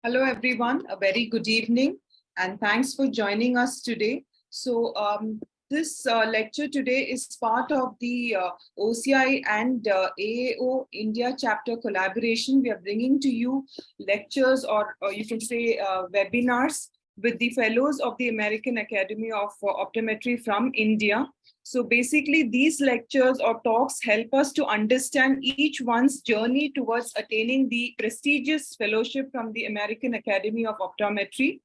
Hello, everyone. A very good evening, and thanks for joining us today. So, this lecture today is part of the OCI and AAO India Chapter collaboration. We are bringing to you lectures, or you can say webinars, with the fellows of the American Academy of Optometry from India. So basically, these lectures or talks help us to understand each one's journey towards attaining the prestigious fellowship from the American Academy of Optometry.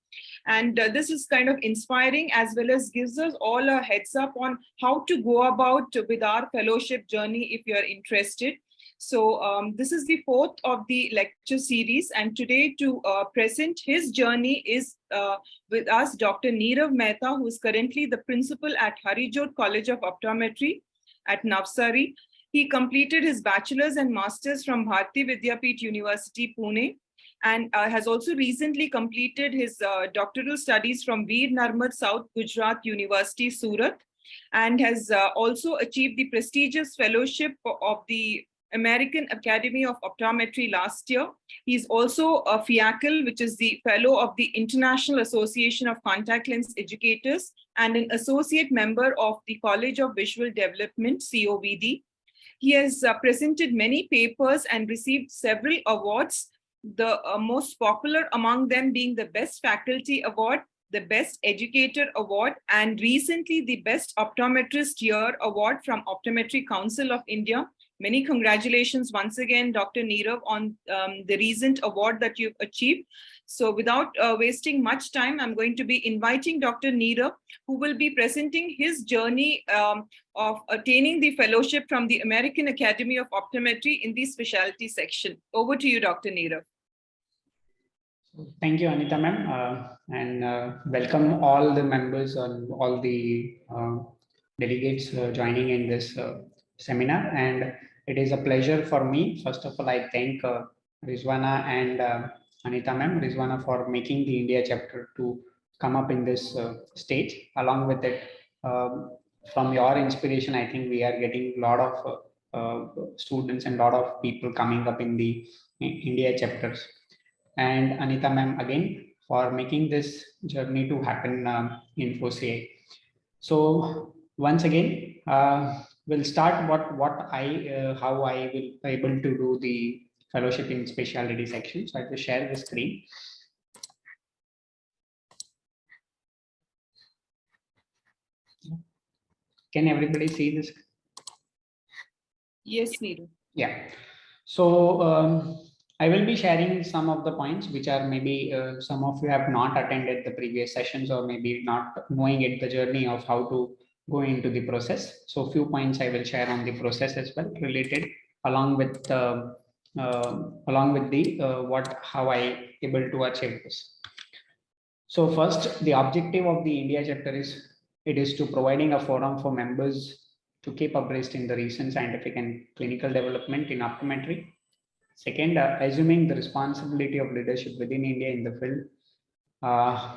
And this is kind of inspiring, as well as gives us all a heads up on how to go about with our fellowship journey if you're interested. So this is the fourth of the lecture series, and today to present his journey is with us Dr. Nirav Mehta, who is currently the principal at Harijot College of Optometry at Navsari. He completed his bachelor's and master's from Bharati Vidyapeeth University, Pune, and has also recently completed his doctoral studies from Veer Narmad South Gujarat University, Surat, and has also achieved the prestigious fellowship of the American Academy of Optometry last year. He's also a FAAO, which is the fellow of the International Association of Contact Lens Educators, and an associate member of the College of Visual Development, COVD. He has presented many papers and received several awards, the most popular among them being the Best Faculty Award, the Best Educator Award, and recently the Best Optometrist Year Award from Optometry Council of India. Many congratulations once again, Dr. Nirav, on the recent award that you've achieved. So without wasting much time, I'm going to be inviting Dr. Nirav, who will be presenting his journey of attaining the fellowship from the American Academy of Optometry in the specialty section. Over to you, Dr. Nirav. Thank you, Anita ma'am, and welcome all the members and all the delegates joining in this seminar. And it is a pleasure for me. First of all, I thank Rizwana and Anita ma'am, Rizwana, for making the India chapter to come up in this stage. Along with it, from your inspiration, I think we are getting a lot of students and a lot of people coming up in the India chapters. And Anita ma'am again for making this journey to happen in OCI. So once again, we'll start how I will be able to do the fellowship in specialty section. So I will share the screen. Can everybody see this? Yes, Neeru. Yeah. So I will be sharing some of the points which are maybe some of you have not attended the previous sessions or maybe not knowing it, the journey of how to go into the process. So a few points I will share on the process as well, related along with the how I able to achieve this. So first, the objective of the India chapter is to providing a forum for members to keep abreast in the recent scientific and clinical development in optometry. Second, assuming the responsibility of leadership within India in the field,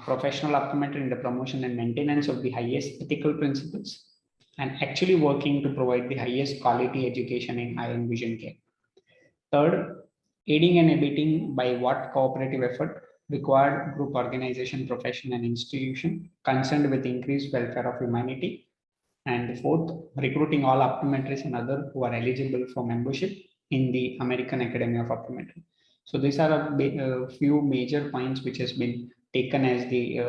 professional optometry in the promotion and maintenance of the highest ethical principles, and actually working to provide the highest quality education in eye and vision care. Third, aiding and abetting by what cooperative effort required group, organization, profession, and institution concerned with increased welfare of humanity. And fourth, recruiting all optometrists and others who are eligible for membership in the American Academy of Optometry. So these are a few major points which has been taken as the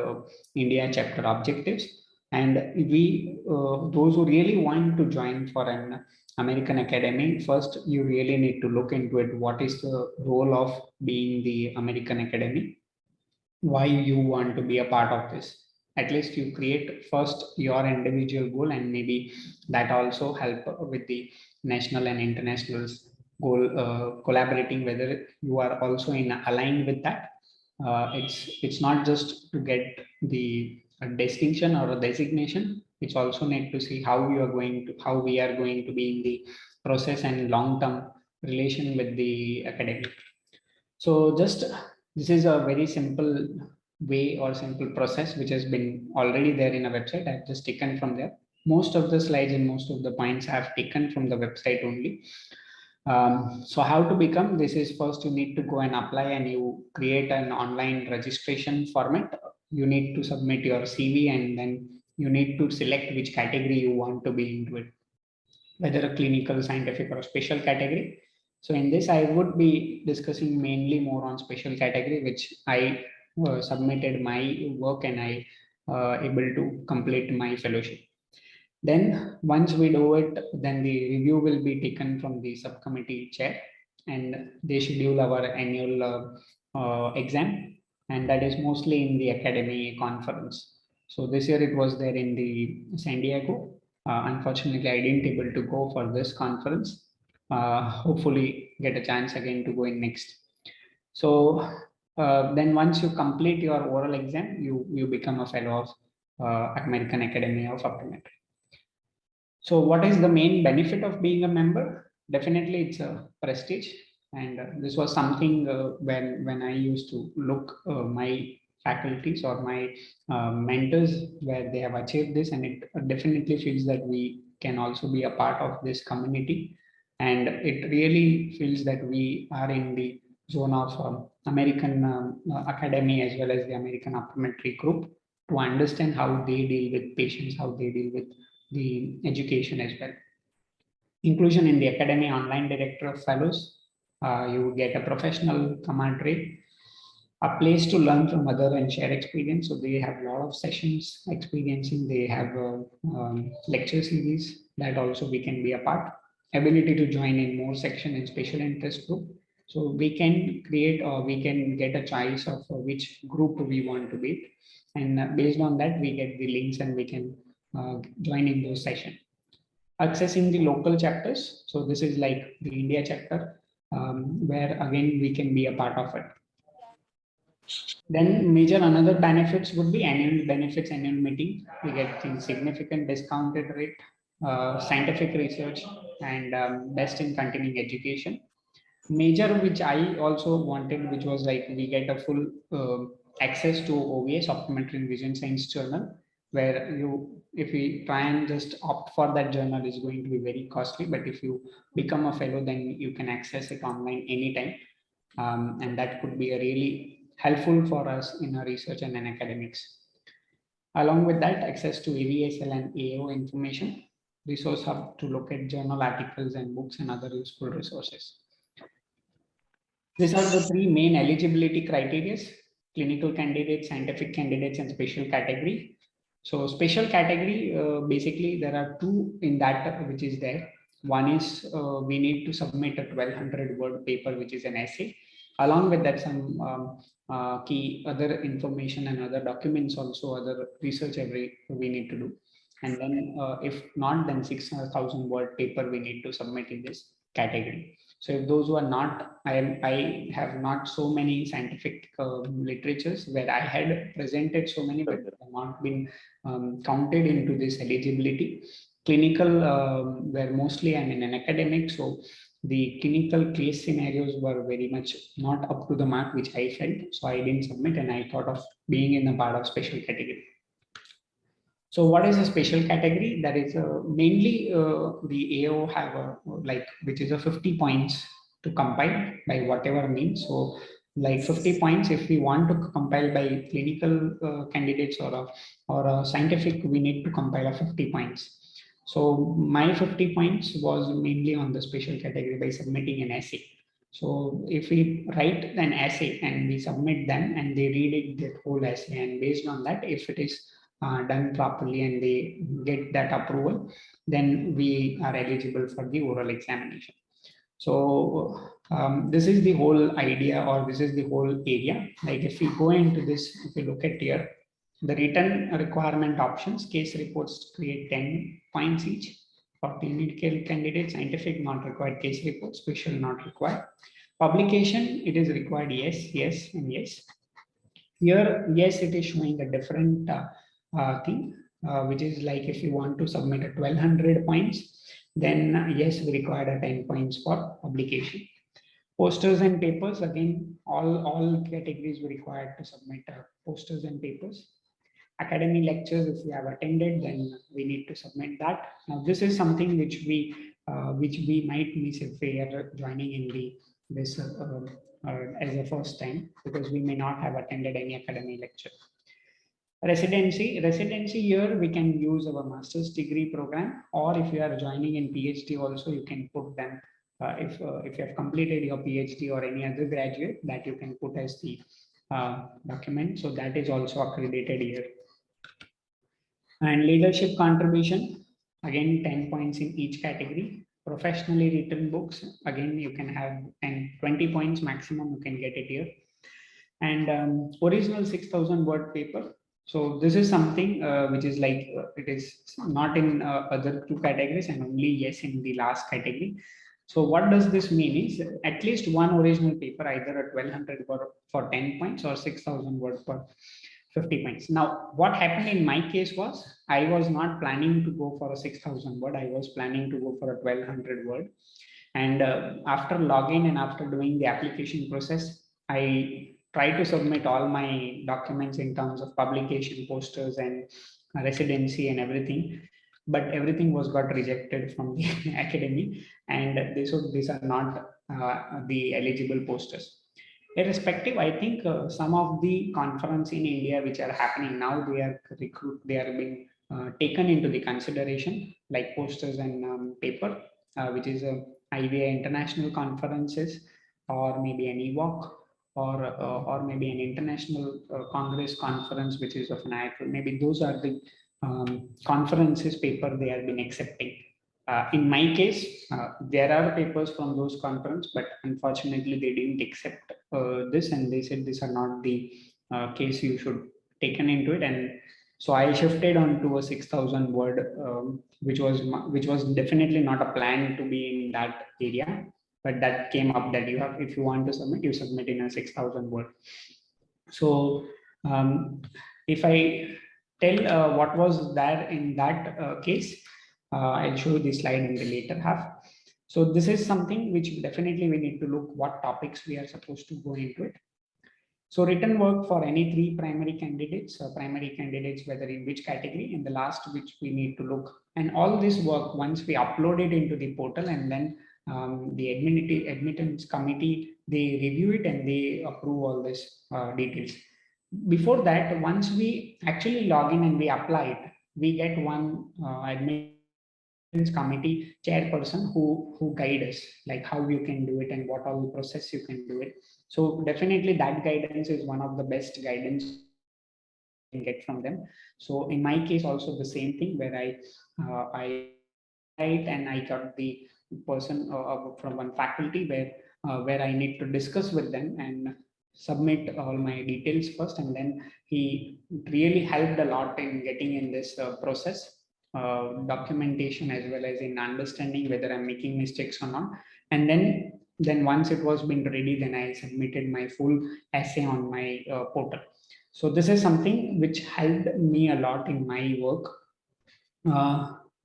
India chapter objectives. And we, those who really want to join for an American Academy, first you really need to look into it. What is the role of being the American Academy? Why you want to be a part of this? At least you create first your individual goal, and maybe that also help with the national and international goal, collaborating, whether you are also in aligned with that. It's not just to get the distinction or a designation. It's also need to see how we are going to be in the process and long-term relation with the academy. So just this is a very simple way or simple process which has been already there in a website. I've just taken from there. Most of the slides and most of the points I have taken from the website only. So how to become this is first you need to go and apply and you create an online registration format. You need to submit your CV and then you need to select which category you want to be into it, whether a clinical, scientific or a special category. So in this, I would be discussing mainly more on special category, which I submitted my work and I able to complete my fellowship. Then once we do it, then the review will be taken from the subcommittee chair and they schedule our annual exam, and that is mostly in the academy conference. So this year it was there in the San Diego. Unfortunately, I didn't able to go for this conference. Hopefully get a chance again to go in next. So then once you complete your oral exam, you become a fellow of American Academy of Optometry. So what is the main benefit of being a member? Definitely it's a prestige. And this was something when I used to look my faculties or my mentors where they have achieved this, and it definitely feels that we can also be a part of this community. And it really feels that we are in the zone of American Academy as well as the American Optometry group to understand how they deal with patients, how they deal with the education as well. Inclusion in the Academy Online Director of Fellows. You get a professional camaraderie, a place to learn from other and share experience. So they have a lot of sessions experiencing. They have a lecture series that also we can be a part. Ability to join in more section and special interest group. So we can create or we can get a choice of which group we want to be. And based on that, we get the links and we can join in those sessions. Accessing the local chapters. So this is like the India chapter, where again we can be a part of it. Then major another benefits would be annual benefits, annual meeting. We get significant discounted rate, scientific research, and best in continuing education. Major which I also wanted, which was like we get a full access to OVS, Optometry and Vision Science Journal, where you, if we try and just opt for that journal, is going to be very costly. But if you become a fellow, then you can access it online anytime, and that could be a really helpful for us in our research and in academics. Along with that, access to AVSL and AAO information, resource hub to look at journal articles and books and other useful resources. These are the three main eligibility criteria: clinical candidates, scientific candidates, and special category. So special category, basically there are two in that which is there. One is we need to submit a 1200 word paper, which is an essay. Along with that, some key other information and other documents, also other research we need to do. And then if not, then 6,000 word paper we need to submit in this category. So if those who are not, I have not so many scientific literatures where I had presented so many, but have not been counted into this eligibility. Clinical, where mostly I'm in an academic, so the clinical case scenarios were very much not up to the mark, which I felt. So I didn't submit, and I thought of being in a part of special category. So what is a special category? That is mainly the AO have a, like, which is a 50 points to compile by whatever means. So like 50 points, if we want to compile by clinical candidates or a scientific, we need to compile a 50 points. So my 50 points was mainly on the special category by submitting an essay. So if we write an essay and we submit them and they read it, the whole essay, and based on that, if it is done properly and they get that approval, then we are eligible for the oral examination. So this is the whole idea, or this is the whole area. Like if we go into this, if we look at here, the written requirement options, case reports create 10 points each. For clinical candidate, scientific not required, case reports, special not required. Publication, it is required, yes, yes, and yes. Here, yes, it is showing a different thing, which is like if you want to submit a 1200 points, then yes, we require a 10 points for publication. Posters and papers, again, all categories were required to submit posters and papers. Academy lectures, if we have attended, then we need to submit that. Now, this is something which we which we might miss if we are joining in this as a first time, because we may not have attended any academy lecture. Residency here we can use our master's degree program, or if you are joining in PhD also, you can put them. If you have completed your PhD or any other graduate, that you can put as the document. So that is also accredited here. And leadership contribution, again 10 points in each category. Professionally written books, again you can have 20 points maximum, you can get it here. And original 6,000 word paper. So this is something which is like it is not in other two categories and only yes in the last category. So what does this mean is at least one original paper, either at 1200 word for 10 points or 6,000 word for 50 points. Now, what happened in my case was I was not planning to go for a 6,000 word. I was planning to go for a 1200 word. And after login and after doing the application process, I tried to submit all my documents in terms of publication, posters, and residency and everything. But everything was got rejected from the academy, and these are not the eligible posters. Irrespective, I think some of the conference in India which are happening now, they are being taken into the consideration, like posters and paper, which is IVA international conferences, or maybe an EWOC, or maybe an international Congress conference, which is of an IFL. Maybe those are the conferences paper they have been accepting. In my case, there are papers from those conference, but unfortunately they didn't accept this, and they said these are not the case you should taken into it. And so I shifted on to a 6,000 word, which was definitely not a plan to be in that area, but that came up that you have, if you want to submit, you submit in a 6,000 word. So if I tell what was there in that case, I'll show you the slide in the later half. So this is something which definitely we need to look what topics we are supposed to go into it. So written work for any three primary candidates, whether in which category, in the last which we need to look. And all this work, once we upload it into the portal, and then the admittance committee, they review it and they approve all this details. Before that, once we actually log in and we apply it, we get one admittance committee chairperson who guide us, like how you can do it and what all the process you can do it. So definitely that guidance is one of the best guidance you can get from them. So in my case also the same thing, where I and I got the person from one faculty where I need to discuss with them and submit all my details first, and then he really helped a lot in getting in this process, documentation, as well as in understanding whether I'm making mistakes or not. And then once it was been ready, then I submitted my full essay on my portal. So this is something which helped me a lot in my work.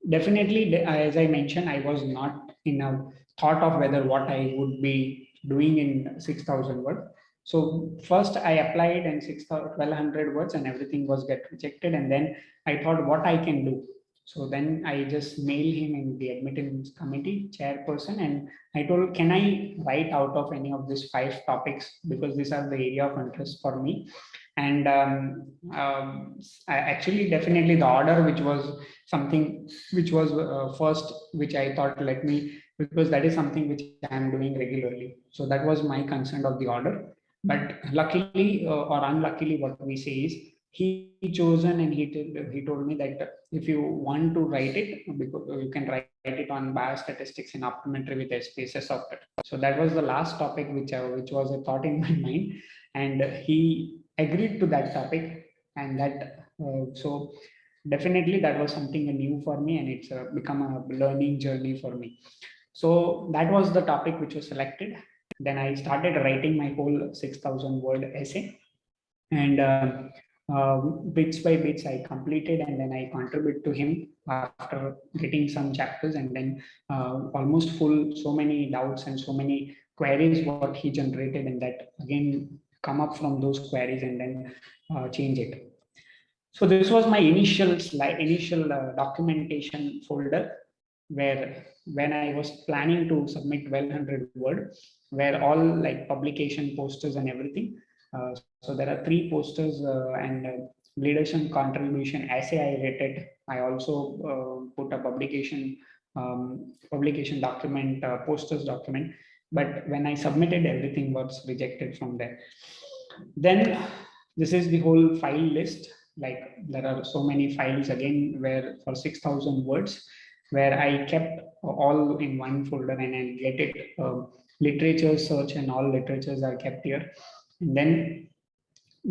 Definitely, as I mentioned, I was not in a thought of whether what I would be doing in 6,000 words. So first I applied in 1,200 words and everything was get rejected. And then I thought what I can do. So then I just mailed him in the admittance committee chairperson, and I told, can I write out of any of these 5 topics, because these are the area of interest for me. And actually, definitely the order, which was something which was first, which I thought, let me, because that is something which I am doing regularly. So that was my concern of the order. But luckily or unluckily, what we say is he chosen, and he told me that if you want to write it, because you can write it on biostatistics and optometry with SPSS software. So that was the last topic which was a thought in my mind, and he agreed to that topic. And that so definitely that was something new for me, and it's become a learning journey for me. So that was the topic which was selected. Then I started writing my whole 6,000 word essay, and bits by bits I completed, and then I contribute to him after getting some chapters, and then almost full, so many doubts and so many queries what he generated, and that again come up from those queries and then change it. So this was my initial documentation folder. where when I was planning to submit 1200 word, where all like publication posters and everything. So there are 3 posters and leadership contribution essay I rated. I also put a publication document, posters document. But when I submitted, everything was rejected from there. Then this is the whole file list. Like there are so many files again where for 6,000 words, where I kept all in one folder and I get it. Literature search and all literatures are kept here. And then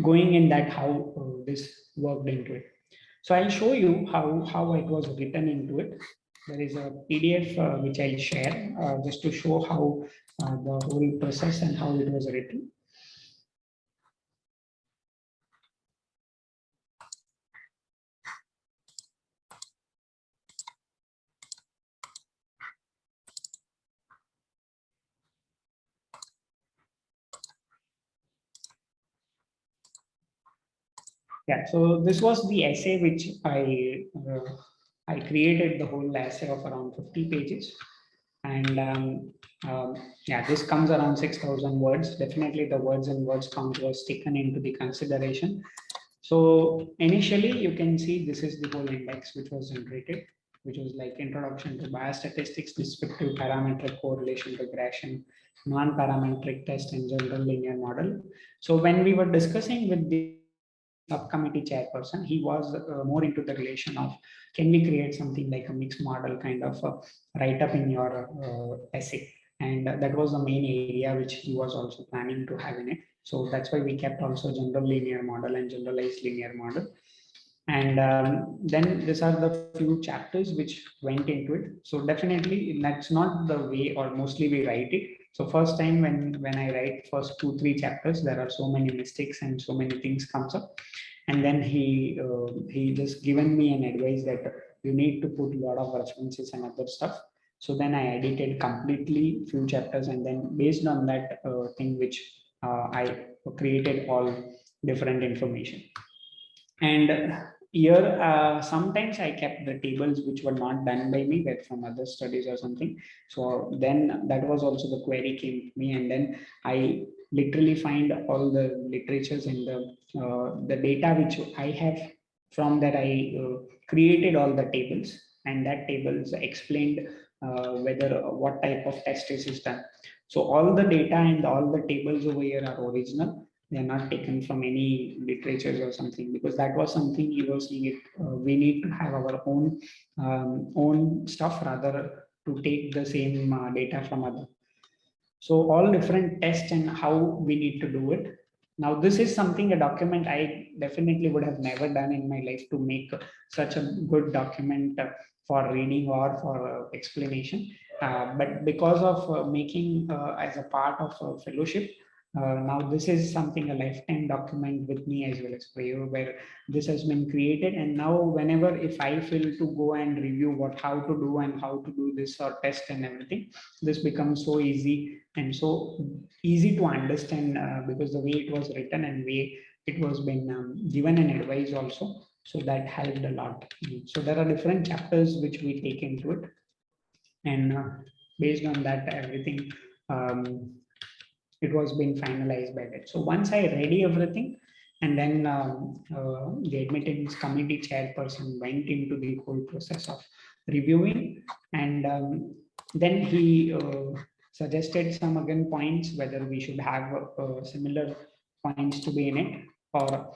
going in that how this worked into it. So I'll show you how it was written into it. There is a PDF which I'll share just to show how the whole process and how it was written. Yeah, so this was the essay which I created the whole essay of around 50 pages. And yeah, this comes around 6,000 words. Definitely the words and words count was taken into the consideration. So initially you can see this is the whole index which was generated, which was like introduction to biostatistics, descriptive parametric correlation regression, non-parametric test and general linear model. So when we were discussing with the subcommittee chairperson, he was more into the relation of can we create something like a mixed model kind of write up in your essay. And that was the main area which he was also planning to have in it. So that's why we kept also general linear model and generalized linear model. And then these are the few chapters which went into it. So definitely that's not the way or mostly we write it. So first time when I write first 2-3 chapters, there are so many mistakes and so many things comes up. And then he just given me an advice that you need to put a lot of references and other stuff. So then I edited completely few chapters, and then based on that thing which I created all different information. And here, sometimes I kept the tables which were not done by me, but from other studies or something. So then that was also the query came to me, and then I literally find all the literatures and the data which I have. From that, I created all the tables, and that tables explained whether what type of test is done. So all the data and all the tables over here are original. They're not taken from any literatures or something, because that was something you were seeing it. We need to have our own stuff rather to take the same data from other. So all different tests and how we need to do it. Now this is something, a document I definitely would have never done in my life, to make such a good document for reading or for explanation. But because of making as a part of a fellowship, now this is something, a lifetime document with me as well as for you, where this has been created. And now whenever if I feel to go and review what how to do and how to do this or test and everything, this becomes so easy and so easy to understand, because the way it was written and way it was been given an advice also. So that helped a lot. So there are different chapters which we take into it, and based on that everything, it was being finalized by that. So once I ready everything, and then the admittance committee chairperson went into the whole process of reviewing, and then he suggested some again points whether we should have similar points to be in it, or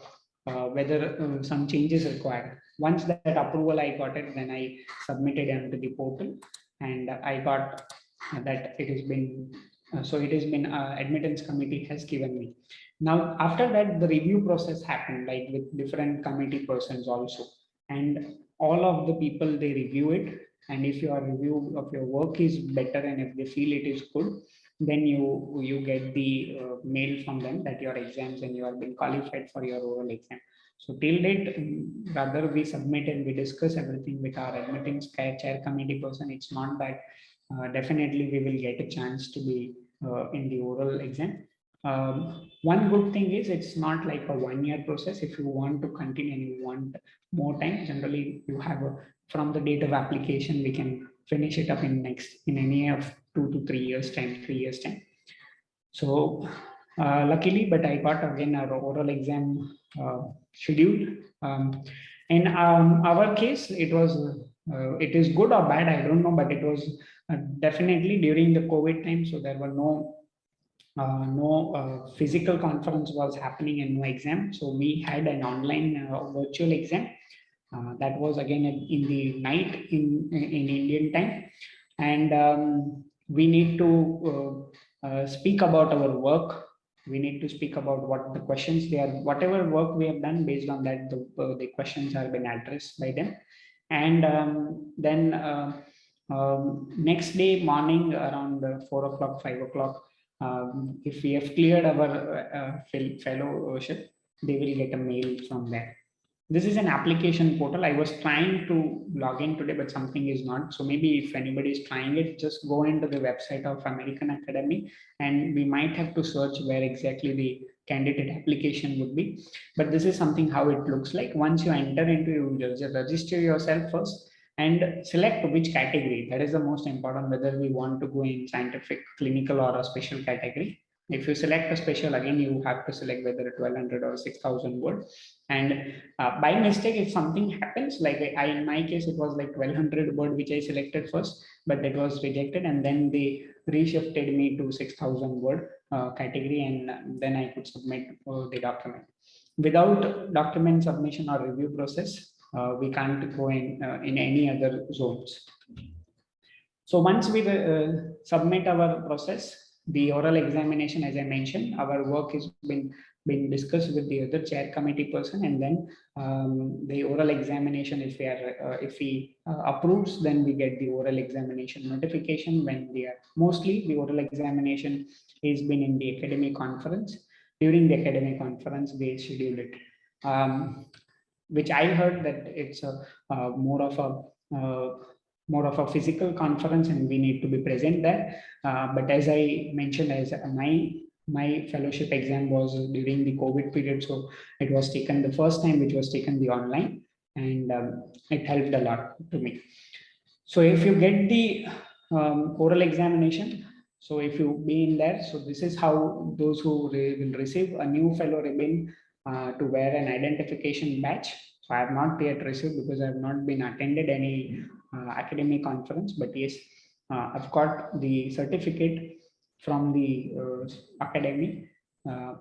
whether some changes required. Once that approval I got it, then I submitted into the portal, and I got that it has been so it has been admittance committee has given me. Now after that the review process happened, like with different committee persons also, and all of the people they review it. And if your review of your work is better and if they feel it is good, then you get the mail from them that your exams and you have been qualified for your oral exam. So till date, rather we submit and we discuss everything with our admittance chair committee person. It's not that definitely we will get a chance to be in the oral exam. One good thing is it's not like a 1 year process. If you want to continue and you want more time, generally you have a, from the date of application, we can finish it up in any of 2 to 3 years time, 3 years time. So luckily, but I got again our oral exam scheduled. In our case, it is good or bad, I don't know, but it was definitely during the COVID time, so there were no physical conference was happening and no exam. So we had an online virtual exam. That was again in the night in Indian time, and we need to speak about our work. We need to speak about what the questions they are, whatever work we have done. Based on that, the questions have been addressed by them, and then next day morning around 4 o'clock, 5 o'clock. If we have cleared our fellowship, they will get a mail from there. This is an application portal. I was trying to log in today, but something is not. So maybe if anybody is trying it, just go into the website of American Academy, and we might have to search where exactly the candidate application would be. But this is something how it looks like. Once you enter into, you just register yourself first and select which category. That is the most important, whether we want to go in scientific, clinical, or a special category. If you select a special, again, you have to select whether 1200 or 6000 word. And by mistake, if something happens, like in my case, it was like 1200 word, which I selected first, but that was rejected. And then they reshifted me to 6000 word category, and then I could submit the document. Without document submission or review process, we can't go in any other zones. So once we submit our process, the oral examination, as I mentioned, our work has been discussed with the other chair committee person, and then the oral examination, if we approves, then we get the oral examination notification. When we are mostly the oral examination is been in the academic conference. During the academic conference, they schedule it, which I heard that it's more of a physical conference, and we need to be present there. But as I mentioned, as my fellowship exam was during the COVID period, so it was taken the first time, which was taken the online, and it helped a lot to me. So if you get the oral examination, so if you be in there, so this is how those who will receive a new fellow ribbon to wear an identification badge. So I have not yet received, because I have not been attended any academic conference, but yes, I've got the certificate from the academy, but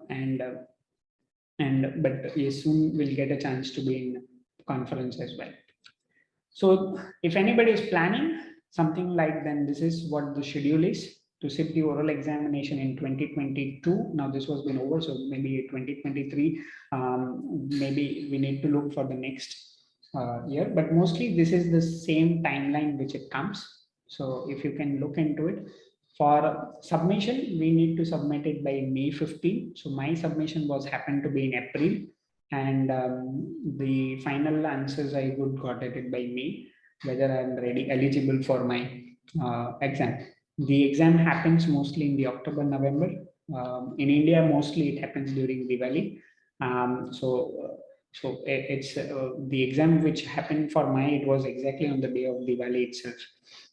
yes, soon we'll get a chance to be in conference as well. So if anybody is planning something like, then this is what the schedule is to sit the oral examination in 2022. Now this was been over, so maybe 2023, maybe we need to look for the next year, but mostly this is the same timeline which it comes. So if you can look into it, for submission, we need to submit it by May 15. So my submission was happened to be in April, and the final answers I would got it by May, whether I'm ready eligible for my exam. The exam happens mostly in the October, November. In India, mostly it happens during Diwali. So it's the exam which happened for my, it was exactly on the day of Diwali itself.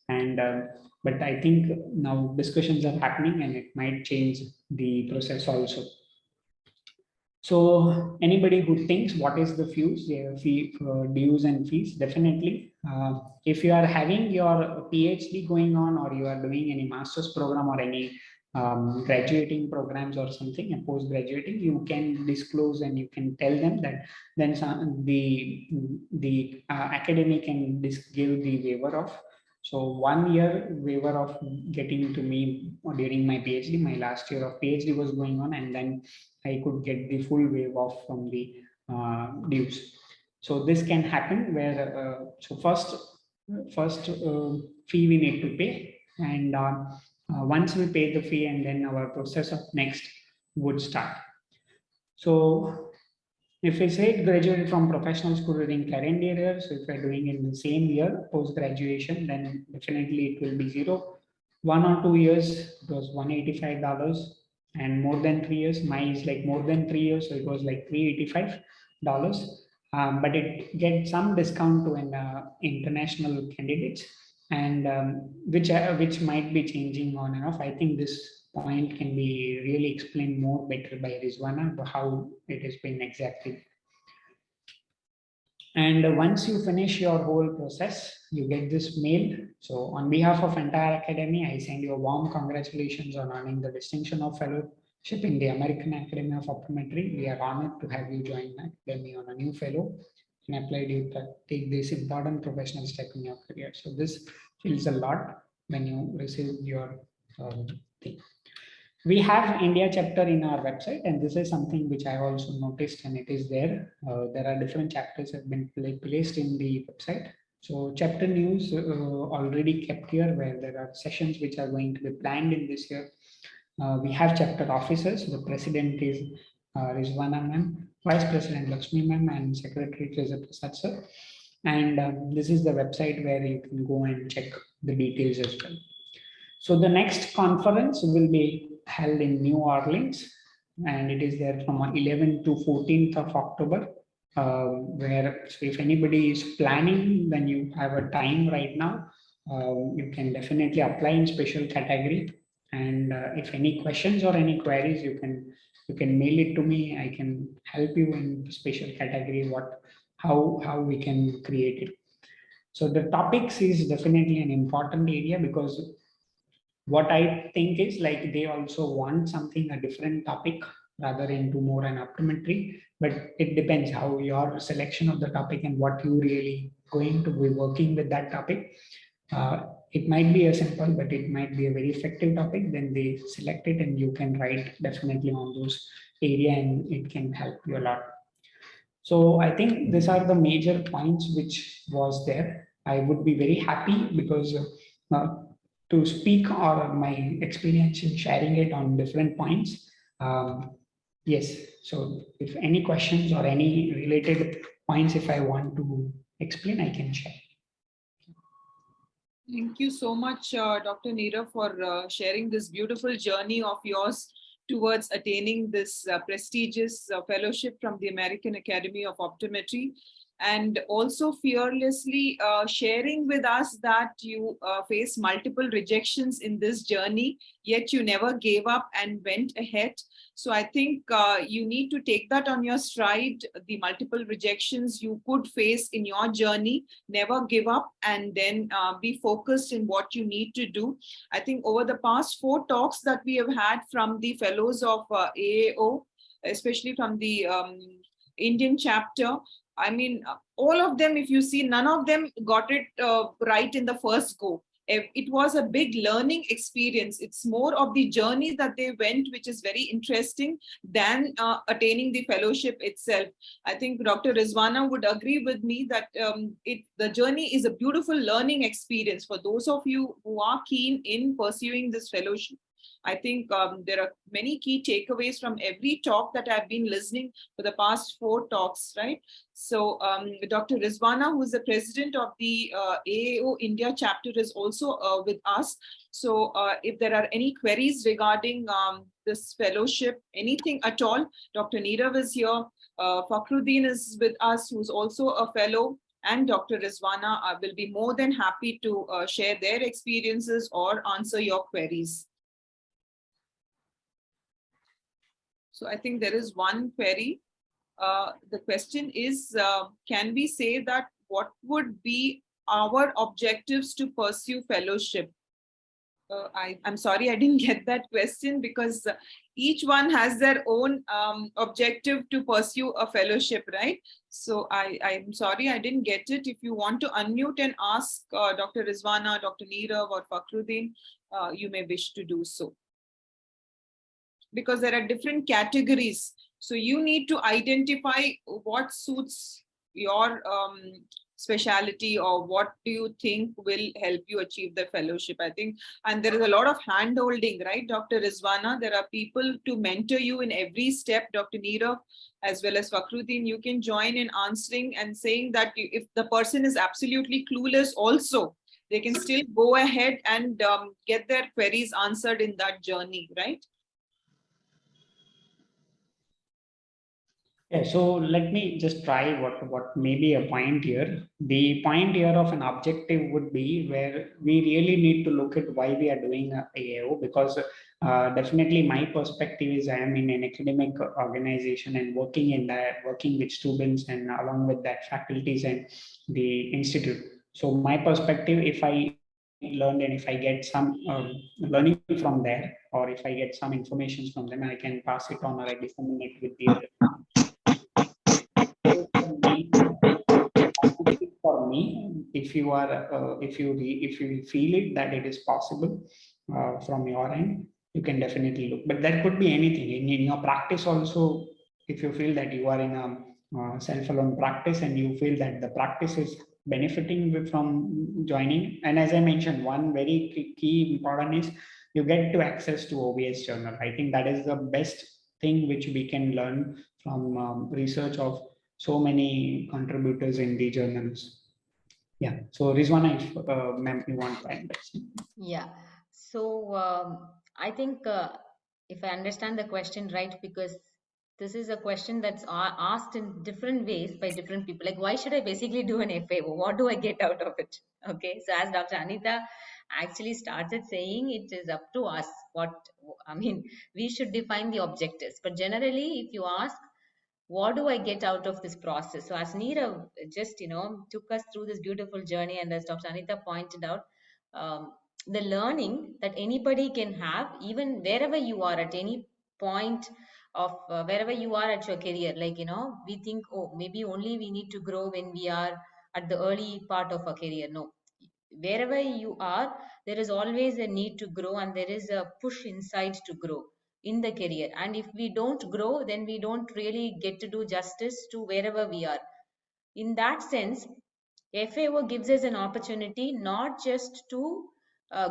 And but I think now discussions are happening, and it might change the process also. So anybody who thinks what is the fee, dues and fees, definitely. If you are having your PhD going on, or you are doing any master's program or any graduating programs or something, and post-graduating, you can disclose and you can tell them that, then the academy can give the waiver of. So 1 year waiver of getting to me during my PhD. My last year of PhD was going on, and then I could get the full waive off from the dues. So this can happen where so first fee we need to pay, and once we pay the fee, and then our process of next would start. So if we say graduated from professional school during current year, so if we're doing in the same year post graduation, then definitely it will be 0. 1 or 2 years it was $185, and more than 3 years, mine is like more than 3 years, so it was like $385. But it gets some discount to an international candidates. and which might be changing on and off. I think this point can be really explained more better by Rizwana, how it has been exactly. And once you finish your whole process, you get this mail. So on behalf of entire academy, I send you a warm congratulations on earning the distinction of fellowship in the American Academy of Optometry. We are honored to have you join academy on a new fellow and applied you to take this important professional step in your career. So this feels a lot when you receive your thing. We have India chapter in our website, and this is something which I also noticed, and it is there. There are different chapters have been placed in the website. So chapter news already kept here, where there are sessions which are going to be planned in this year. We have chapter officers. The president is Rizwana ma'am, vice president Lakshmi ma'am, and secretary Trezor Prasad sir. And this is the website where you can go and check the details as well. So the next conference will be held in New Orleans, and it is there from 11th to 14th of October. Where so if anybody is planning, then you have a time right now. You can definitely apply in special category. And if any questions or any queries, you can mail it to me. I can help you in special category. How we can create it. So the topics is definitely an important area, because what I think is like they also want something a different topic rather into more an optometry, but it depends how your selection of the topic and what you really going to be working with that topic. It might be a simple, but it might be a very effective topic. Then they select it, and you can write definitely on those area, and it can help you a lot. So I think these are the major points which was there. I would be very happy because uh, to speak or my experience in sharing it on different points. Yes, so if any questions or any related points, if I want to explain, I can share. Thank you so much, Dr. Neera, for sharing this beautiful journey of yours towards attaining this prestigious fellowship from the American Academy of Optometry, and also fearlessly sharing with us that you faced multiple rejections in this journey, yet you never gave up and went ahead. So I think you need to take that on your stride, the multiple rejections you could face in your journey, never give up, and then be focused in what you need to do. I think over the past 4 talks that we have had from the fellows of AAO, especially from the Indian chapter, I mean, all of them, if you see, none of them got it right in the first go. It was a big learning experience. It's more of the journey that they went, which is very interesting, than attaining the fellowship itself. I think Dr. Rizwana would agree with me that the journey is a beautiful learning experience for those of you who are keen in pursuing this fellowship. I think there are many key takeaways from every talk that I've been listening for the past 4 talks, right? So Dr. Rizwana, who is the president of the AAO India chapter, is also with us. So if there are any queries regarding this fellowship, anything at all, Dr. Neerav is here. Fakhruddin is with us, who's also a fellow, and Dr. Rizwana will be more than happy to share their experiences or answer your queries. So I think there is one query. The question is, can we say that what would be our objectives to pursue fellowship? I'm sorry, I didn't get that question, because each one has their own objective to pursue a fellowship, right? So I'm sorry, I didn't get it. If you want to unmute and ask Dr. Rizwana, Dr. Neerav, or Fakhruddin, you may wish to do so. Because there are different categories. So you need to identify what suits your specialty, or what do you think will help you achieve the fellowship, I think. And there is a lot of hand holding, right, Dr. Rizwana? There are people to mentor you in every step. Dr. Neerav, as well as Fakhruddin, you can join in answering and saying that if the person is absolutely clueless also, they can still go ahead and get their queries answered in that journey, right? Yeah, so let me just try what may be a point here. The point here of an objective would be where we really need to look at why we are doing a AAO, because definitely my perspective is I am in an academic organization and working in that, working with students and along with that faculties and the institute. So my perspective, if I learned and if I get some learning from there, or if I get some information from them, I can pass it on or I disseminate with the other. For me, if you are if you feel it that it is possible from your end, you can definitely look, but that could be anything in your practice also. If you feel that you are in a self-alone practice and you feel that the practice is benefiting from joining, and as I mentioned, one very key important is you get to access to OBS journal. I think that is the best thing which we can learn from research of so many contributors in the journals. Yeah. So Rizwana, if ma'am, you want to add that. Yeah. So I think if I understand the question right, because this is a question that's asked in different ways by different people. Like, why should I basically do an FAO? What do I get out of it? Okay. So as Dr. Anita actually started saying, it is up to us. What I mean, we should define the objectives. But generally, if you ask, what do I get out of this process? So as Neera just, took us through this beautiful journey, and as Dr. Anita pointed out, the learning that anybody can have, even wherever you are at any point of wherever you are at your career. Like, we think, oh, maybe only we need to grow when we are at the early part of our career. No, wherever you are, there is always a need to grow, and there is a push inside to grow in the career. And if we don't grow, then we don't really get to do justice to wherever we are. In that sense, FAO gives us an opportunity not just to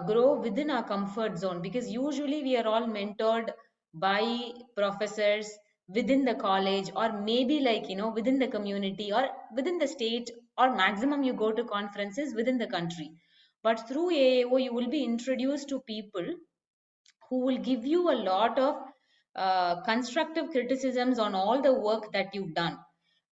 grow within our comfort zone, because usually we are all mentored by professors within the college, or maybe like, within the community or within the state, or maximum you go to conferences within the country. But through AAO, you will be introduced to people who will give you a lot of constructive criticisms on all the work that you've done.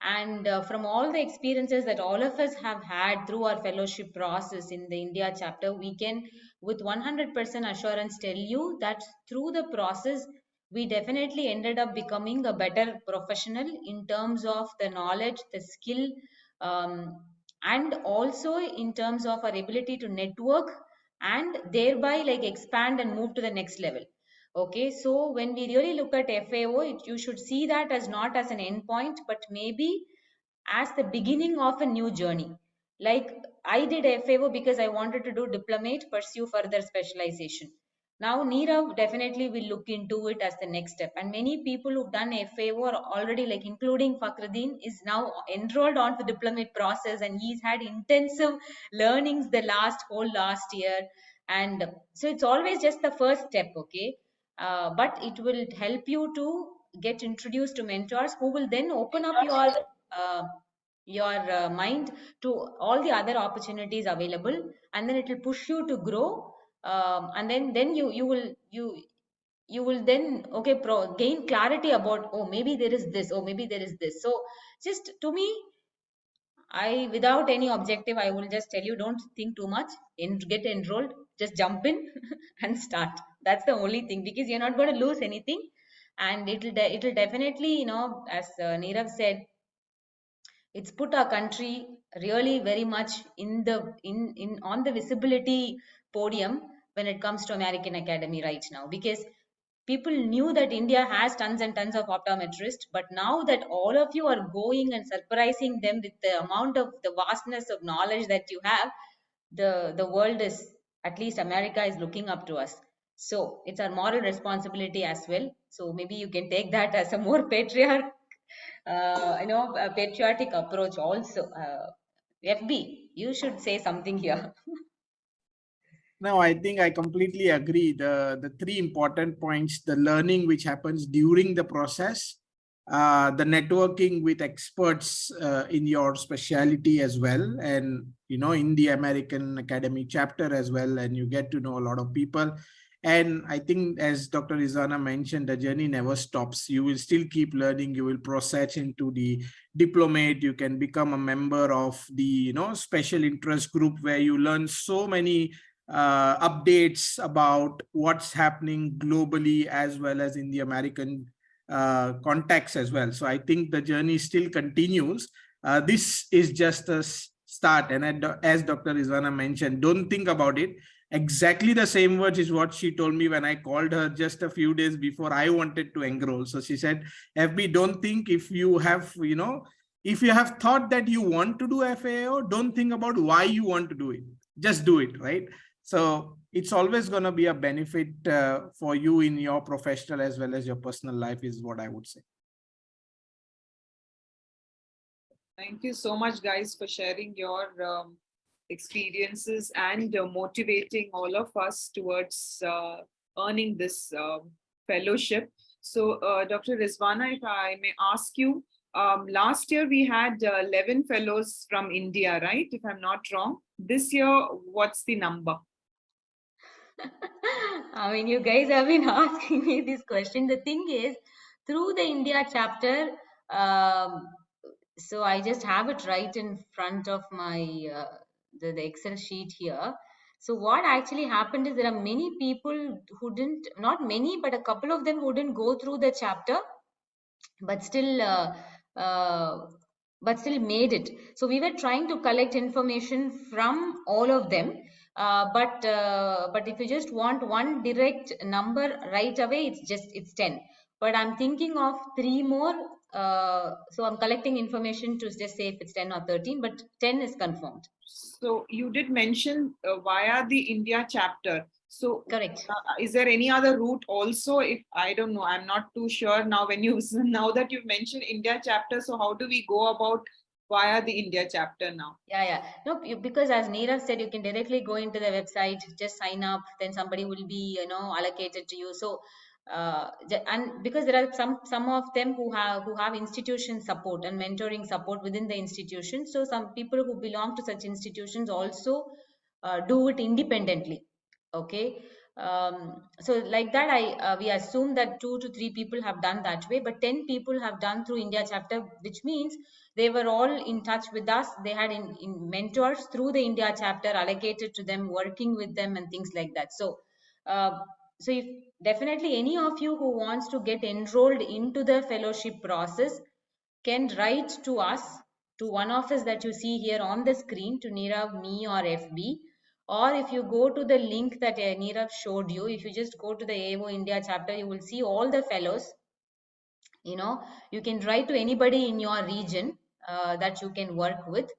And from all the experiences that all of us have had through our fellowship process in the India chapter, we can with 100% assurance tell you that through the process, we definitely ended up becoming a better professional in terms of the knowledge, the skill, um, and also in terms of our ability to network and thereby like expand and move to the next level. Okay, so when we really look at FAO, you should see that as not as an endpoint, but maybe as the beginning of a new journey. Like, I did FAO because I wanted to do diplomate, pursue further specialization. Now Neerav definitely will look into it as the next step. And many people who've done FAO are already, like including Fakhruddin, is now enrolled on the diplomate process, and he's had intensive learnings the last year. And so it's always just the first step, okay? But it will help you to get introduced to mentors who will then open up uh, your mind to all the other opportunities available, and then it will push you to grow. And then you will then, okay, gain clarity about, oh, maybe there is this, oh, maybe there is this. So just to me, I, without any objective, I will just tell you, don't think too much and get enrolled. Just jump in and start. That's the only thing, because you're not going to lose anything, and it'll definitely, as Neerav said, it's put our country really very much in the in on the visibility podium when it comes to American Academy right now, because people knew that India has tons and tons of optometrists, but now that all of you are going and surprising them with the amount of the vastness of knowledge that you have, the world is, at least America is looking up to us. So it's our moral responsibility as well. So maybe you can take that as a more a patriotic approach also. FB, you should say something here. No, I think I completely agree. The three important points: the learning which happens during the process, the networking with experts in your specialty as well, and in the American Academy chapter as well, and you get to know a lot of people. And I think, as Dr. Rizana mentioned, the journey never stops. You will still keep learning. You will process into the diplomate. You can become a member of the special interest group, where you learn so many updates about what's happening globally as well as in the American context as well. So I think the journey still continues. This is just a start. And as Dr. Rizwana mentioned, don't think about it. Exactly the same words is what she told me when I called her just a few days before I wanted to enroll. So she said, FB, don't think, if you have, if you have thought that you want to do FAO, don't think about why you want to do it. Just do it, right? So it's always going to be a benefit for you in your professional as well as your personal life, is what I would say. Thank you so much, guys, for sharing your experiences and motivating all of us towards earning this fellowship. So, Dr. Rizwana, if I may ask you, last year we had 11 fellows from India, right? If I'm not wrong. This year, what's the number? I mean, you guys have been asking me this question. The thing is, through the India chapter, so I just have it right in front of my the Excel sheet here. So what actually happened is there are many people who didn't, not many, but a couple of them who didn't go through the chapter, but still uh, made it. So we were trying to collect information from all of them, but if you just want one direct number right away, it's 10. But I'm thinking of 3 more, so I'm collecting information to just say if it's 10 or 13, but 10 is confirmed. So you did mention via the India chapter. So Correct. Is there any other route also? If I don't know, I'm not too sure now. Now that you've mentioned India chapter, so how do we go about via the India chapter now? Yeah. No, because as Neerav said, you can directly go into the website, just sign up, then somebody will be, allocated to you. So, and because there are some of them who have institution support and mentoring support within the institution. So some people who belong to such institutions also do it independently. Okay. So like that, we assume that 2 to 3 people have done that way, but 10 people have done through India chapter, which means they were all in touch with us. They had in mentors through the India chapter allocated to them, working with them and things like that. So, so if definitely any of you who wants to get enrolled into the fellowship process can write to us, to one of us that you see here on the screen, to Neerav, me or FB. Or if you go to the link that Neerav showed you, if you just go to the AAO India chapter, you will see all the fellows. You can write to anybody in your region that you can work with.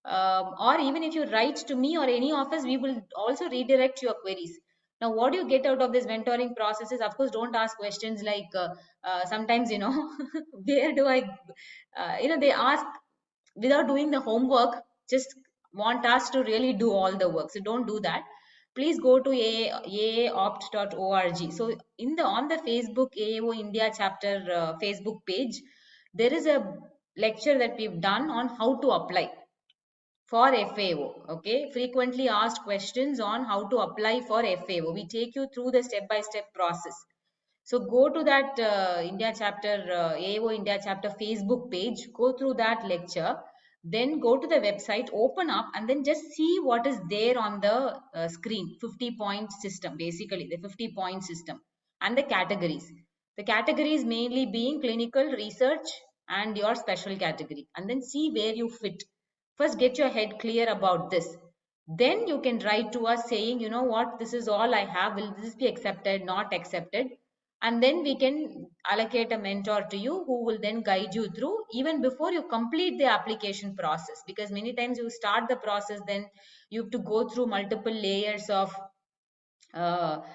Or even if you write to me or any of us, we will also redirect your queries. Now, what do you get out of this mentoring process is, of course, don't ask questions like sometimes, where do I, they ask without doing the homework, just want us to really do all the work. So don't do that. Please go to aaopt.org. So on the Facebook AAO India chapter Facebook page, there is a lecture that we've done on how to apply for FAO. Okay, frequently asked questions on how to apply for FAO. We take you through the step-by-step process. So go to that India chapter, AAO India chapter Facebook page, go through that lecture, then go to the website, open up, and then just see what is there on the screen. 50-point system, basically the 50-point system, and the categories. The categories mainly being clinical, research, and your special category, and then see where you fit. First, get your head clear about this. Then you can write to us saying, you know what, this is all I have. Will this be accepted, not accepted? And then we can allocate a mentor to you who will then guide you through even before you complete the application process. Because many times you start the process, then you have to go through multiple layers of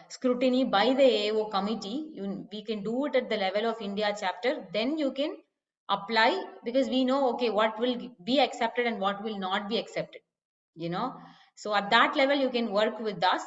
scrutiny by the AAO committee. We can do it at the level of India chapter. Then you can apply, because we know, okay, what will be accepted and what will not be accepted. So at that level you can work with us.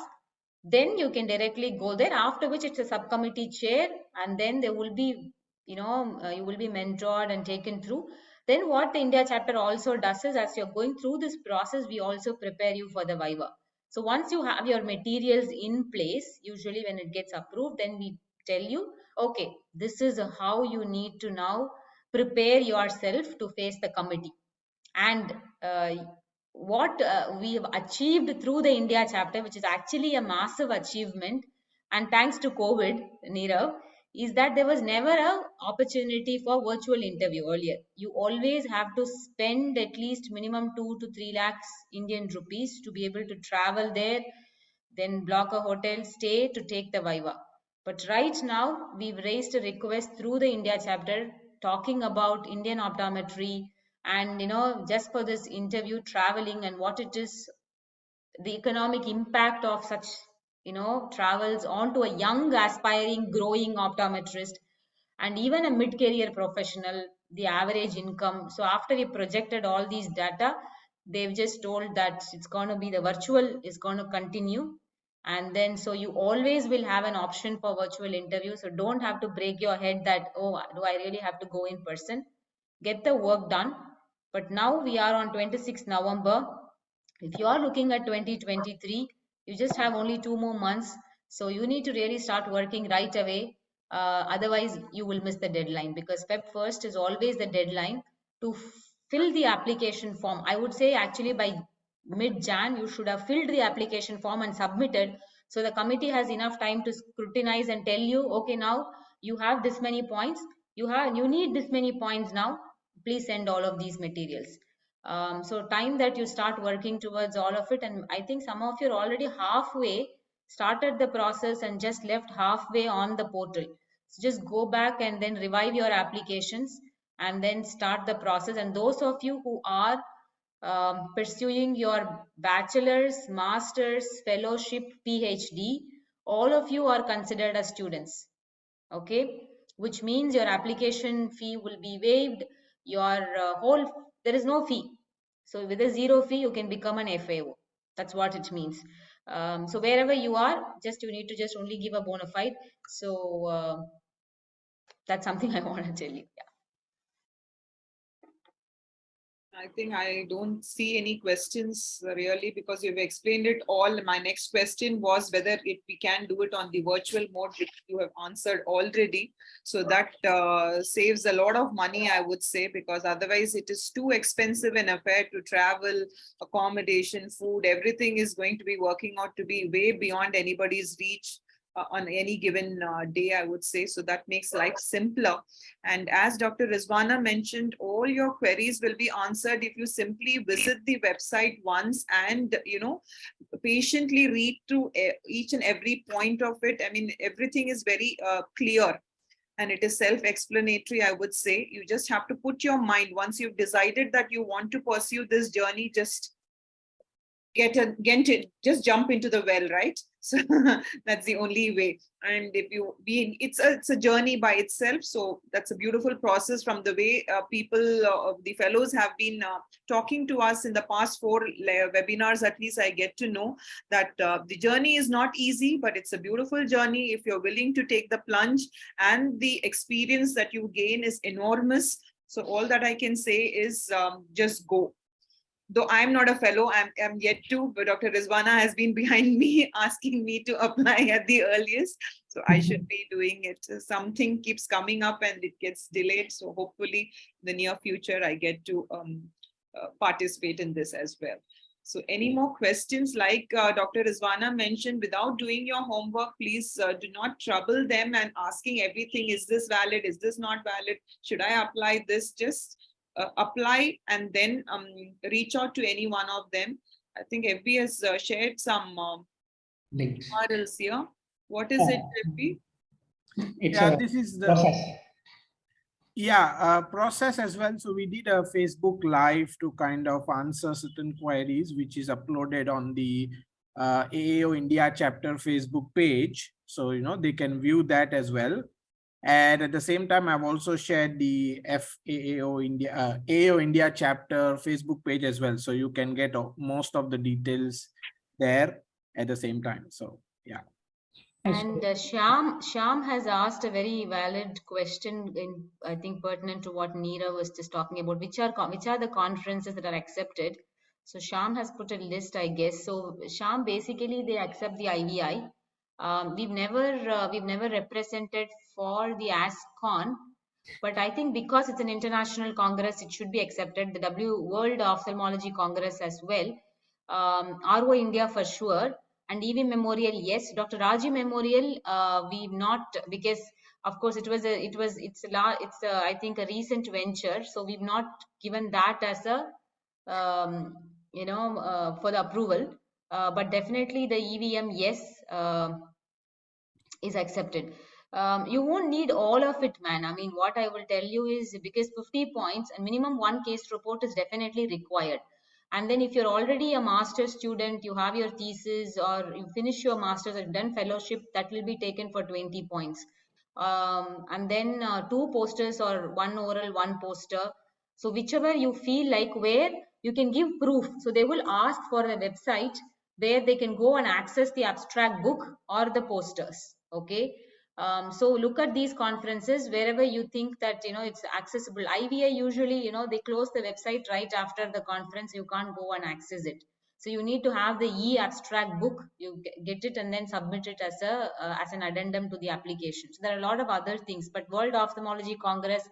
Then you can directly go there, after which it's a subcommittee chair, and then there will be, you will be mentored and taken through. Then what the India chapter also does is, as you're going through this process, we also prepare you for the Viva. So once you have your materials in place, usually when it gets approved, then we tell you, okay, this is how you need to now prepare yourself to face the committee. And what we have achieved through the India chapter, which is actually a massive achievement, and thanks to COVID, Nirav, is that there was never a opportunity for virtual interview earlier. You always have to spend at least minimum 2 to 3 lakhs Indian rupees to be able to travel there, then block a hotel stay to take the Viva. But right now, we've raised a request through the India chapter talking about Indian optometry and, just for this interview, traveling and what it is, the economic impact of such, travels onto a young, aspiring, growing optometrist and even a mid-career professional, the average income. So after we projected all these data, they've just told that it's going to be the virtual is going to continue. And then, so you always will have an option for virtual interview. So don't have to break your head that, oh, do I really have to go in person? Get the work done. But now we are on 26th November. If you are looking at 2023, you just have only 2 more months. So you need to really start working right away. Otherwise, you will miss the deadline, because Feb 1st is always the deadline to fill the application form. I would say actually by mid-Jan, you should have filled the application form and submitted. So the committee has enough time to scrutinize and tell you, okay, now you have this many points. You need this many points now. Please send all of these materials. So time that you start working towards all of it, and I think some of you are already halfway started the process and just left halfway on the portal. So just go back and then revive your applications and then start the process. And those of you who are pursuing your bachelor's, master's, fellowship, PhD, all of you are considered as students. Okay, which means your application fee will be waived. Your there is no fee. So with a zero fee, you can become an FAO. That's what it means. So wherever you are, you need to just only give a bona fide. So that's something I want to tell you. Yeah. I think I don't see any questions really, because you've explained it all. My next question was whether we can do it on the virtual mode, which you have answered already. So that saves a lot of money, I would say, because otherwise it is too expensive an affair to travel, accommodation, food, everything is going to be working out to be way beyond anybody's reach on any given day, I would say. So that makes life simpler. And as Dr. Rizwana mentioned, all your queries will be answered if you simply visit the website once and, patiently read through each and every point of it. I mean, everything is very clear. And it is self-explanatory, I would say. You just have to put your mind, once you've decided that you want to pursue this journey, just just jump into the well, right? So that's the only way. And if you be, it's a journey by itself. So that's a beautiful process. From the way people, the fellows have been talking to us in the past 4 webinars, at least I get to know that the journey is not easy, but it's a beautiful journey if you're willing to take the plunge, and the experience that you gain is enormous. So all that I can say is just go. Though I'm not a fellow, I'm yet to, but Dr. Rizwana has been behind me asking me to apply at the earliest. So I should be doing it. Something keeps coming up and it gets delayed. So hopefully in the near future, I get to participate in this as well. So any more questions? Like Dr. Rizwana mentioned, without doing your homework, please do not trouble them and asking everything. Is this valid? Is this not valid? Should I apply this? Just apply and then reach out to any one of them. I think FB has shared some links. URLs here. What is it, FB? It's This is the process. Process as well. So we did a Facebook Live to kind of answer certain queries, which is uploaded on the AAO India Chapter Facebook page. So, they can view that as well. And at the same time, I've also shared the FAAO India, AAO India Chapter Facebook page as well. So you can get most of the details there at the same time. So, yeah. And Shyam has asked a very valid question, I think pertinent to what Neera was just talking about. Which are the conferences that are accepted? So Sham has put a list, I guess. So Sham, basically they accept the IVI. We've never represented for the ASCON, but I think because it's an international congress, it should be accepted. The World Ophthalmology Congress as well. RO India for sure, and EV Memorial, yes. Dr. Raji Memorial, we've not, because of course it's I think a recent venture, so we've not given that as a for the approval, but definitely the EVM, yes, is accepted. You won't need all of it, man. I mean, what I will tell you is, because 50 points and minimum one case report is definitely required. And then if you're already a master's student, you have your thesis, or you finish your master's and done fellowship, that will be taken for 20 points. And then 2 posters or 1 oral, 1 poster. So whichever you feel like, where you can give proof. So they will ask for a website where they can go and access the abstract book or the posters. Okay. So look at these conferences wherever you think that it's accessible. IVA usually they close the website right after the conference. You can't go and access it. So you need to have the e-abstract book. You get it and then submit it as an addendum to the application. So there are a lot of other things, but World Ophthalmology Congress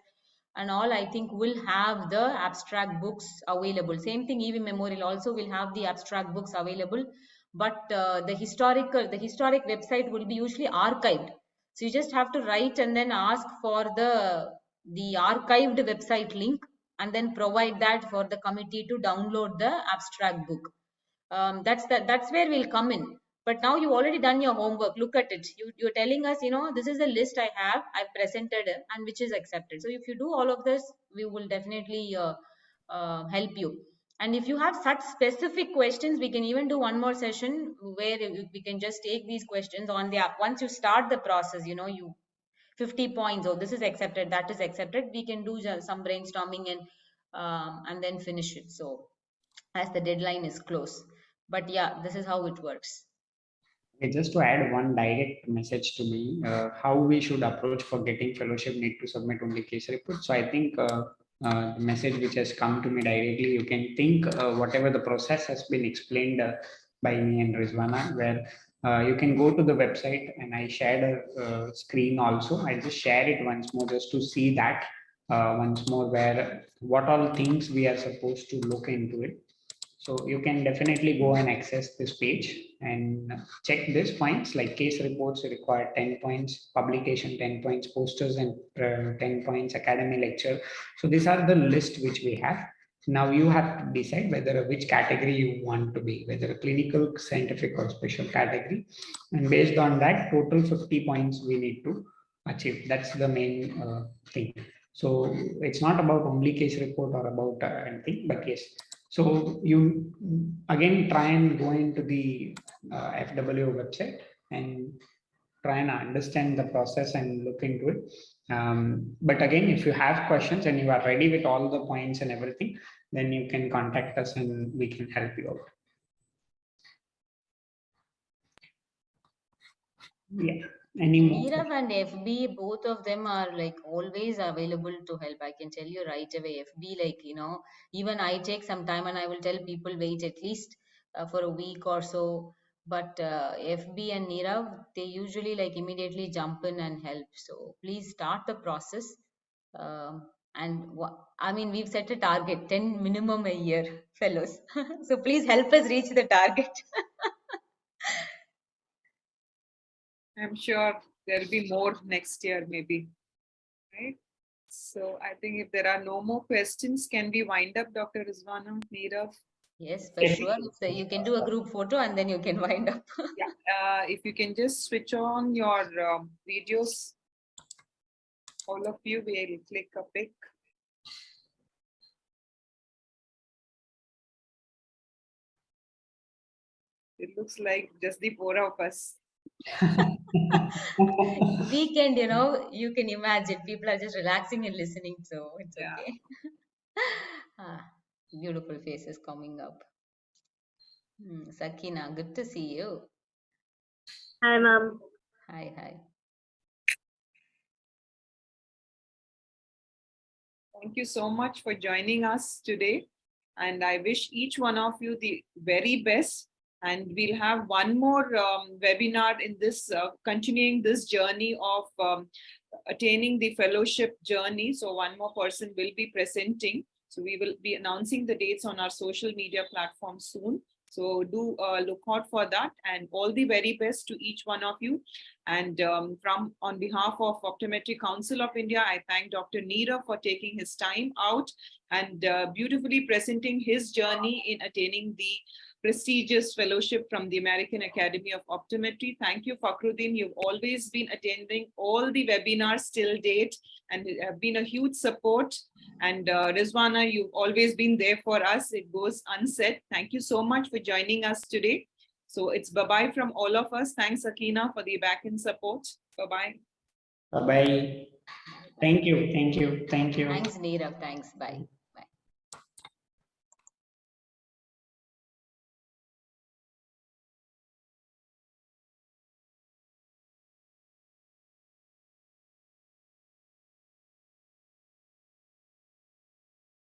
and all, I think, will have the abstract books available. Same thing, EV Memorial also will have the abstract books available, but the historic website will be usually archived. So you just have to write and then ask for the archived website link, and then provide that for the committee to download the abstract book. That's where we'll come in. But now you've already done your homework. Look at it. You're telling us, this is the list I've presented and which is accepted. So if you do all of this, we will definitely help you. And if you have such specific questions, we can even do one more session where we can just take these questions on the app. Once you start the process, you 50 points, oh, this is accepted, that is accepted. We can do some brainstorming and then finish it. So as the deadline is close. But yeah, this is how it works. Okay, just to add one direct message to me, how we should approach for getting fellowship, need to submit only case report. So I think the message which has come to me directly, you can think whatever the process has been explained by me and Rizwana, where you can go to the website, and I shared a screen also. I just share it once more just to see that once more, where what all things we are supposed to look into it. So you can definitely go and access this page and check these points, like case reports require 10 points, publication 10 points, posters and 10 points, academy lecture. So these are the list which we have. Now you have to decide whether which category you want to be, whether a clinical, scientific or special category. And based on that, total 50 points we need to achieve. That's the main thing. So it's not about only case report or about anything, but yes. So you again try and go into the FAAO website and try and understand the process and look into it. But again, if you have questions and you are ready with all the points and everything, then you can contact us and we can help you out. Yeah. Any more? Nirav and FB, both of them are like always available to help. I can tell you right away. FB, like, even I take some time and I will tell people wait at least for a week or so. But FB and Nirav, they usually like immediately jump in and help. So please start the process. And I mean, we've set a target 10 minimum a year, fellows. So please help us reach the target. I'm sure there'll be more next year, maybe. Right? So I think if there are no more questions, can we wind up, Dr. Rizwana, Nirav? Yes, for sure. So you can do a group photo and then you can wind up. Yeah. If you can just switch on your videos, all of you, we'll click a pic. It looks like just the four of us. Weekend, you can imagine people are just relaxing and listening, so it's okay. Beautiful faces coming up. Sakina, good to see you. Hi, ma'am. Hi, hi. Thank you so much for joining us today. And I wish each one of you the very best. And we'll have one more webinar in this, continuing this journey of attaining the fellowship journey. So one more person will be presenting. So we will be announcing the dates on our social media platform soon. So do look out for that, and all the very best to each one of you. And on behalf of Optometry Council of India, I thank Dr. Neera for taking his time out and beautifully presenting his journey in attaining the prestigious fellowship from the American Academy of Optometry. Thank you, Fakhruddin. You've always been attending all the webinars till date and have been a huge support. And Rizwana, you've always been there for us. It goes unsaid. Thank you so much for joining us today. So it's bye-bye from all of us. Thanks, Akina, for the back-end support. Bye-bye. Bye-bye. Thank you. Thank you. Thank you. Thanks, Neerav. Thanks. Bye.